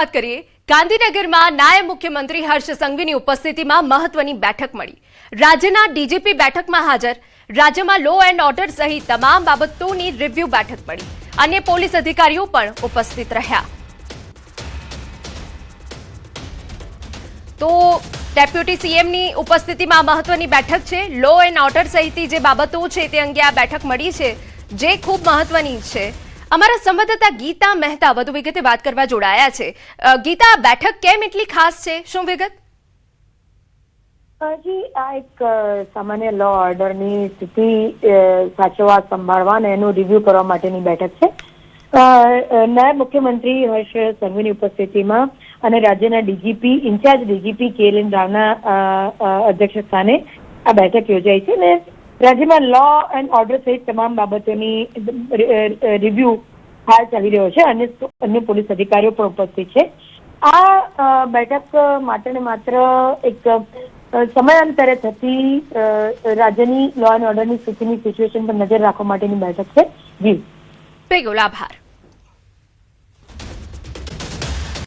વાત કરીએ ગાંધીનગરમાં નાયબ મુખ્યમંત્રી હર્ષ સંઘવીની ઉપસ્થિતિમાં મહત્વની બેઠક મળી। રાજ્યના ડીજીપી બેઠકમાં હાજર। રાજ્યમાં લો એન્ડ ઓર્ડર સહિત તમામ બાબતોની રિવ્યુ બેઠક મળી। અન્ય પોલીસ અધિકારીઓ પણ ઉપસ્થિત રહ્યા। તો ડેપ્યુટી સીએમની ઉપસ્થિતિમાં મહત્વની બેઠક છે। લો એન્ડ ઓર્ડર સહિતની જે બાબતો છે તે અંગે આ બેઠક મળી છે, જે ખૂબ મહત્વની છે। અમારા સંવાદદાતા ગીતા મહેતા વધુ વિગતે વાત કરવા જોડાયા છે। ગીતા, આ બેઠક કેમ એટલી ખાસ છે, શું વિગત? જી, આ એક સામાન્ય લો ઓર્ડરની સ્થિતિ સાચવવા, સંભાળવા અને એનું રિવ્યુ કરવા માટેની બેઠક છે। નાયબ મુખ્યમંત્રી હર્ષ સંઘવીની ઉપસ્થિતિમાં અને રાજ્યના ડીજીપી, ઇન્ચાર્જ ડીજીપી KLN રાવના અધ્યક્ષ સ્થાને આ બેઠક યોજાઈ છે અને રાજ્યમાં લો એન્ડ ઓર્ડર સહિત તમામ બાબતોની રિવ્યુ હાલ ચાલી રહ્યો છે અને અન્ય પોલીસ અધિકારીઓ પણ ઉપસ્થિત છે। આ બેઠક માત્ર ને માત્ર એક સમયાંતરે થતી રાજ્યની લો એન્ડ ઓર્ડરની સ્થિતિની સિચ્યુએશન પર નજર રાખવા માટેની બેઠક છે। જી બિલકુલ, આભાર।